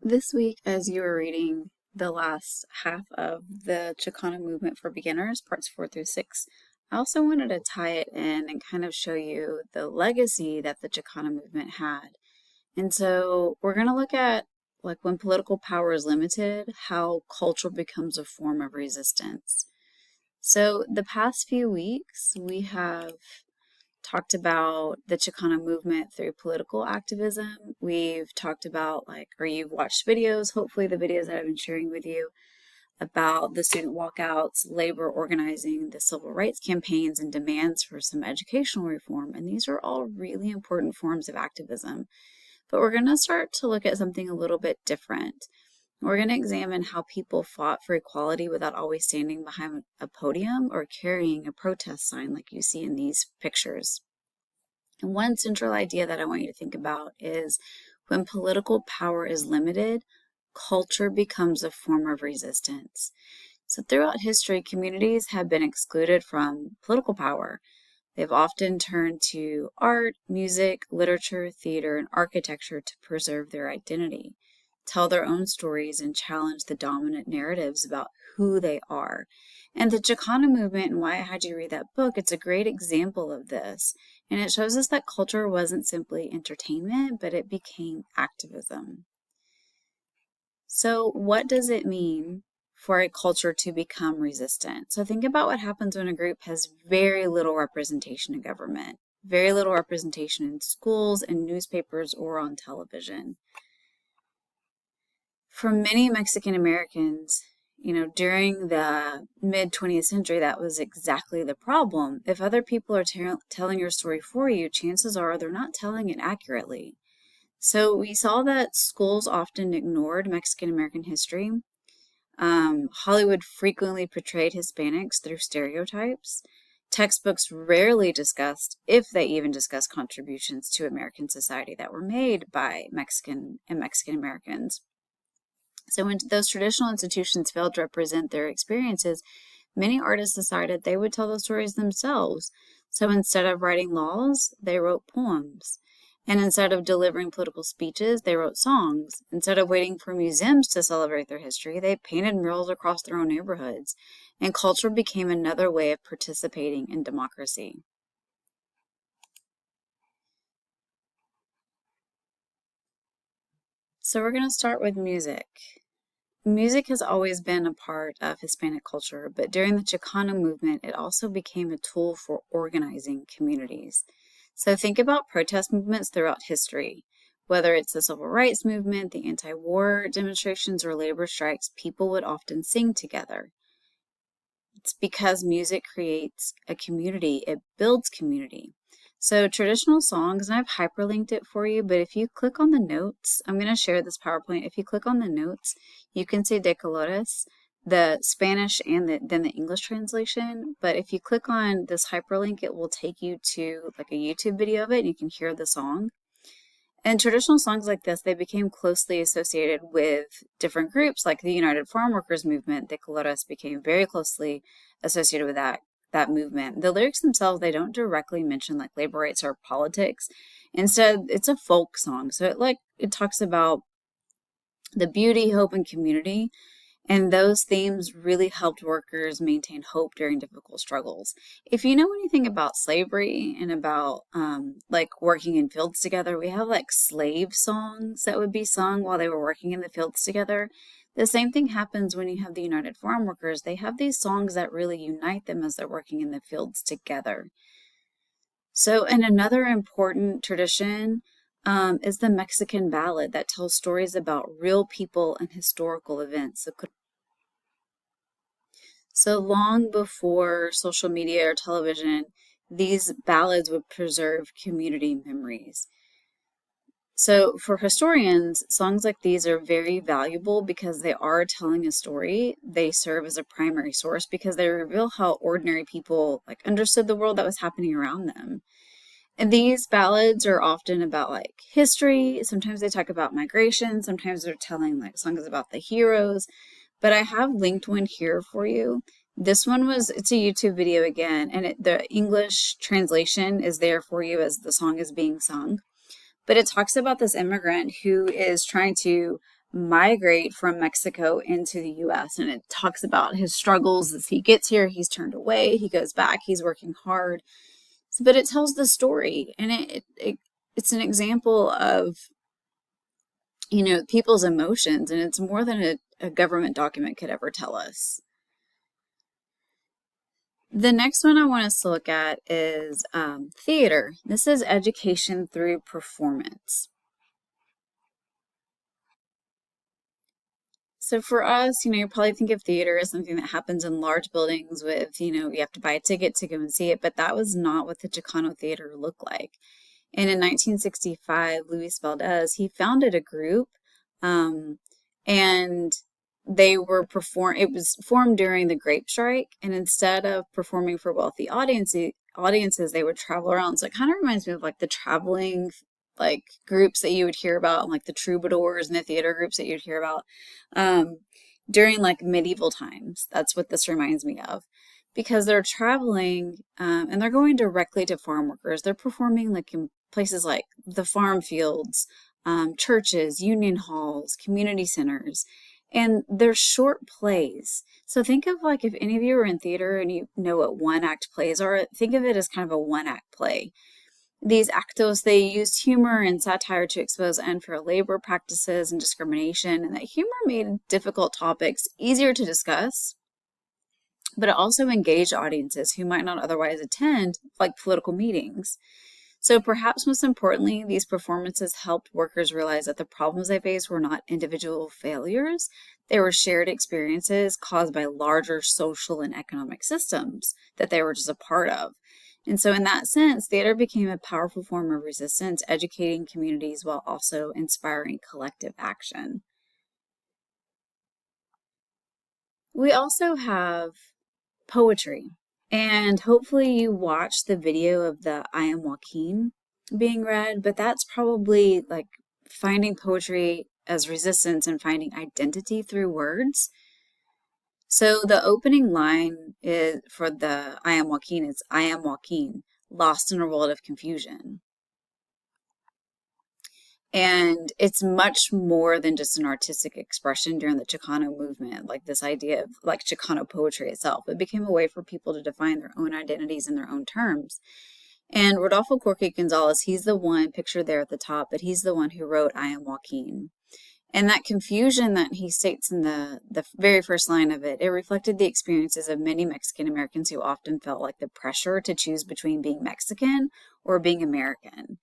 This week, as you were reading the last half of the Chicano movement for beginners, parts 4 through 6, I also wanted to tie it in and kind of show you the legacy that the Chicano movement had. And so we're going to look at like when political power is limited, how culture becomes a form of resistance. So the past few weeks, we have talked about the Chicano movement through political activism. We've talked about or you've watched videos, hopefully the videos that I've been sharing with you about the student walkouts, labor organizing, the civil rights campaigns, and demands for some educational reform. And these are all really important forms of activism. But we're going to start to look at something a little bit different. We're going to examine how people fought for equality without always standing behind a podium or carrying a protest sign like you see in these pictures. And one central idea that I want you to think about is when political power is limited, culture becomes a form of resistance. So throughout history, communities have been excluded from political power. They've often turned to art, music, literature, theater, and architecture to preserve their identity, tell their own stories, and challenge the dominant narratives about who they are. And the Chicano movement, and why I had you read that book, it's a great example of this. And it shows us that culture wasn't simply entertainment, but it became activism. So what does it mean for a culture to become resistant? So think about what happens when a group has very little representation in government, very little representation in schools and newspapers or on television. For many Mexican Americans, during the mid 20th century, that was exactly the problem. If other people are telling your story for you, chances are they're not telling it accurately. So we saw that schools often ignored Mexican American history. Hollywood frequently portrayed Hispanics through stereotypes. Textbooks rarely discussed, if they even discussed, contributions to American society that were made by Mexican and Mexican Americans. So when those traditional institutions failed to represent their experiences, many artists decided they would tell the stories themselves. So instead of writing laws, they wrote poems. And instead of delivering political speeches, they wrote songs. Instead of waiting for museums to celebrate their history, they painted murals across their own neighborhoods. And culture became another way of participating in democracy. So we're going to start with music. Music has always been a part of Hispanic culture, but during the Chicano movement, it also became a tool for organizing communities. So think about protest movements throughout history. Whether it's the civil rights movement, the anti-war demonstrations, or labor strikes, people would often sing together. It's because music creates a community, it builds community. So traditional songs, and I've hyperlinked it for you, but if you click on the notes, I'm going to share this PowerPoint. If you click on the notes, you can see De Colores, the Spanish and then the English translation. But if you click on this hyperlink, it will take you to like a YouTube video of it, and you can hear the song. And traditional songs like this, they became closely associated with different groups like the United Farm Workers movement. De Colores became very closely associated with that movement. The lyrics themselves, they don't directly mention like labor rights or politics. Instead, it's a folk song. So it talks about the beauty, hope, and community. And those themes really helped workers maintain hope during difficult struggles. If you know anything about slavery and about working in fields together, we have like slave songs that would be sung while they were working in the fields together. The same thing happens when you have the United Farm Workers. They have these songs that really unite them as they're working in the fields together. So, and another important tradition is the Mexican ballad that tells stories about real people and historical events. So long before social media or television, these ballads would preserve community memories. So for historians, songs like these are very valuable because they are telling a story. They serve as a primary source because they reveal how ordinary people understood the world that was happening around them. And these ballads are often about history. Sometimes they talk about migration. Sometimes they're telling songs about the heroes. But I have linked one here for you. This one it's a YouTube video again, and the English translation is there for you as the song is being sung. But it talks about this immigrant who is trying to migrate from Mexico into the US. And it talks about his struggles as he gets here. He's turned away, he goes back, he's working hard. But it tells the story, and it's an example of, people's emotions, and it's more than a government document could ever tell us. The next one I want us to look at is theater. This is education through performance. So for us, you probably think of theater as something that happens in large buildings with, you have to buy a ticket to go and see it, but that was not what the Chicano Theater looked like. And in 1965, Luis Valdez, he founded a group, and it was formed during the grape strike, and instead of performing for wealthy audiences, they would travel around. So it kind of reminds me of like the traveling like groups that you would hear about, and like the troubadours and the theater groups that you'd hear about during like medieval times. That's what this reminds me of, because they're traveling and they're going directly to farm workers. They're performing like in places like the farm fields, churches, union halls, community centers, and they're short plays. So think of like if any of you are in theater and you know what one-act plays are, think of it as kind of a one-act play. These actos, they used humor and satire to expose unfair labor practices and discrimination, and that humor made difficult topics easier to discuss, but it also engaged audiences who might not otherwise attend, like political meetings. So perhaps most importantly, these performances helped workers realize that the problems they faced were not individual failures. They were shared experiences caused by larger social and economic systems that they were just a part of. And so in that sense, theater became a powerful form of resistance, educating communities while also inspiring collective action. We also have poetry. And hopefully you watched the video of the I Am Joaquin being read, but that's probably like finding poetry as resistance and finding identity through words. So the opening line is for the I Am Joaquin, it's I am Joaquin, lost in a world of confusion. And it's much more than just an artistic expression during the Chicano movement, like this idea of like Chicano poetry itself. It became a way for people to define their own identities in their own terms. And Rodolfo Corque Gonzalez, he's the one pictured there at the top, but he's the one who wrote I Am Joaquin. And that confusion that he states in the very first line of it, it reflected the experiences of many Mexican Americans who often felt like the pressure to choose between being Mexican or being American.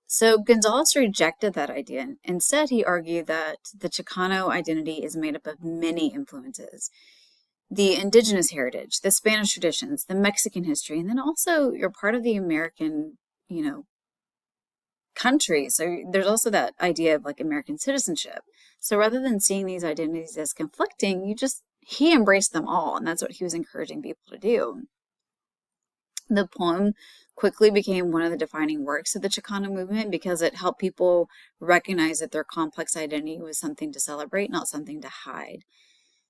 So Gonzalez rejected that idea. Instead, he argued that the Chicano identity is made up of many influences. The indigenous heritage, the Spanish traditions, the Mexican history, and then also you're part of the American, country. So there's also that idea of like American citizenship. So rather than seeing these identities as conflicting, he embraced them all, and that's what he was encouraging people to do. The poem quickly became one of the defining works of the Chicano movement because it helped people recognize that their complex identity was something to celebrate, not something to hide.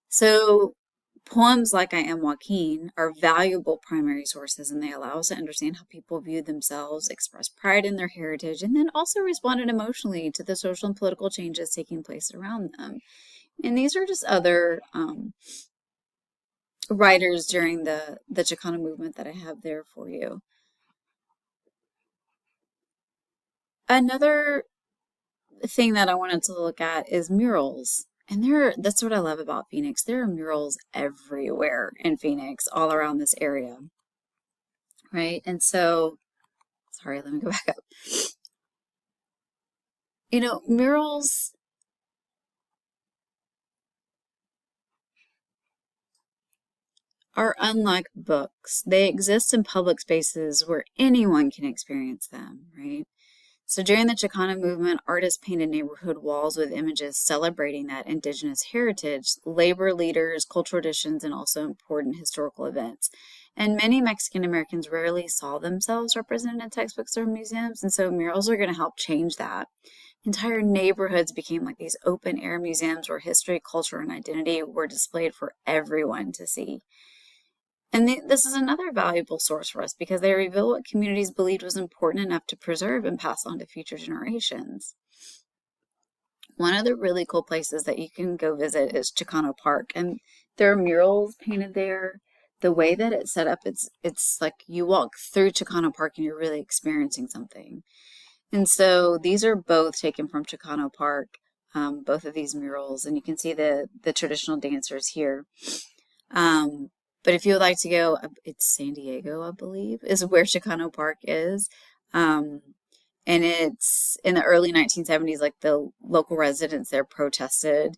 So poems like I Am Joaquin are valuable primary sources, and they allow us to understand how people view themselves, express pride in their heritage, and then also responded emotionally to the social and political changes taking place around them. And these are just other writers during the Chicano movement that I have there for you. Another thing that I wanted to look at is murals. And that's what I love about Phoenix. There are murals everywhere in Phoenix, all around this area, right? And so, sorry, let me go back up. Murals are unlike books. They exist in public spaces where anyone can experience them, right? So during the Chicano movement, artists painted neighborhood walls with images celebrating that indigenous heritage, labor leaders, cultural traditions, and also important historical events. And many Mexican Americans rarely saw themselves represented in textbooks or museums, and so murals are going to help change that. Entire neighborhoods became like these open air museums where history, culture, and identity were displayed for everyone to see. And this is another valuable source for us because they reveal what communities believed was important enough to preserve and pass on to future generations. One of the really cool places that you can go visit is Chicano Park, and there are murals painted there. The way that it's set up, it's like you walk through Chicano Park and you're really experiencing something. And so these are both taken from Chicano Park, both of these murals, and you can see the traditional dancers here. But if you would like to go, it's San Diego, I believe, is where Chicano Park is. Um, and it's in the early 1970s, like the local residents there protested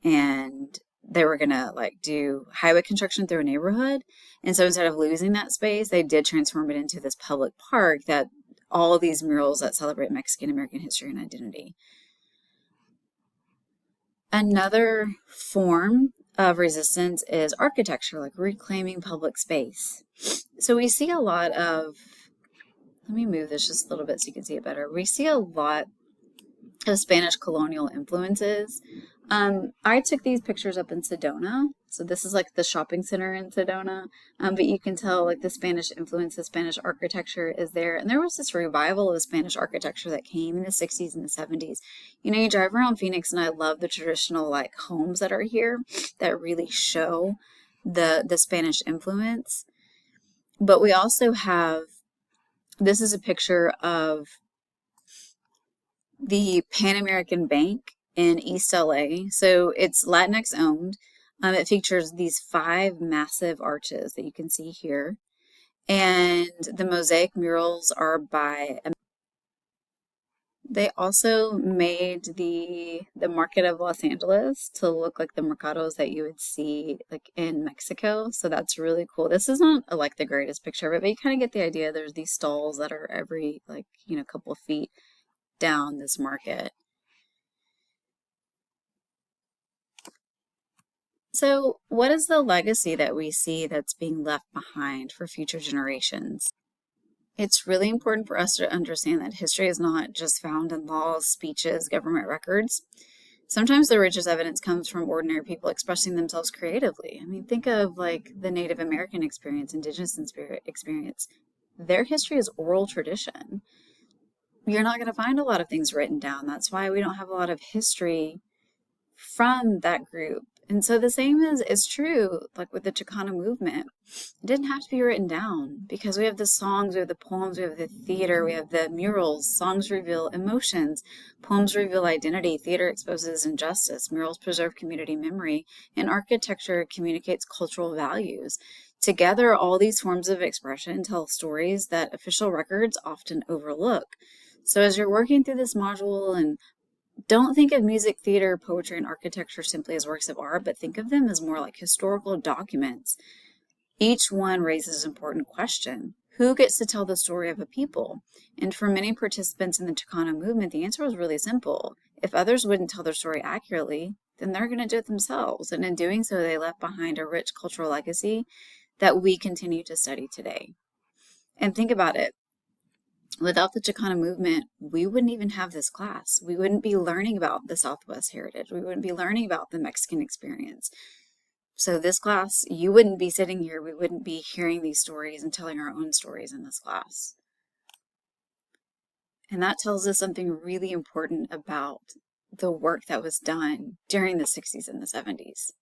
and they were gonna like do highway construction through a neighborhood. And so instead of losing that space, they did transform it into this public park that all of these murals that celebrate Mexican American history and identity. Another form of resistance is architecture, like reclaiming public space. So we see a lot of, let me move this just a little bit so you can see it better. We see a lot of Spanish colonial influences. I took these pictures up in Sedona. So this is like the shopping center in Sedona. But you can tell like the Spanish influence, the Spanish architecture is there. And there was this revival of Spanish architecture that came in the 60s and the 70s. You know, you drive around Phoenix and I love the traditional like homes that are here that really show the Spanish influence. But we also have, this is a picture of the Pan American Bank in East LA. So it's Latinx owned. It features these 5 massive arches that you can see here. And the mosaic murals are by, they also made the market of Los Angeles to look like the mercados that you would see like in Mexico. So that's really cool. This is not like the greatest picture of it, but you kind of get the idea. There's these stalls that are every like, you know, couple of feet down this market. So, what is the legacy that we see that's being left behind for future generations? It's really important for us to understand that history is not just found in laws, speeches, government records. Sometimes the richest evidence comes from ordinary people expressing themselves creatively. I mean, think of like the Native American experience, Indigenous experience. Their history is oral tradition. You're not going to find a lot of things written down. That's why we don't have a lot of history from that group. And so the same is true like with the Chicano movement. It didn't have to be written down because we have the songs, we have the poems, we have the theater, we have the murals. Songs reveal emotions, poems reveal identity, theater exposes injustice, murals preserve community memory, and architecture communicates cultural values. Together, all these forms of expression tell stories that official records often overlook. So as you're working through this module, and don't think of music, theater, poetry, and architecture simply as works of art, but think of them as more like historical documents. Each one raises an important question. Who gets to tell the story of a people? And for many participants in the Chicano movement, the answer was really simple. If others wouldn't tell their story accurately, then they're going to do it themselves. And in doing so, they left behind a rich cultural legacy that we continue to study today. And think about it. Without the Chicano movement, we wouldn't even have this class. We wouldn't be learning about the Southwest heritage. We wouldn't be learning about the Mexican experience. So this class, you wouldn't be sitting here. We wouldn't be hearing these stories and telling our own stories in this class. And that tells us something really important about the work that was done during the 60s and the 70s.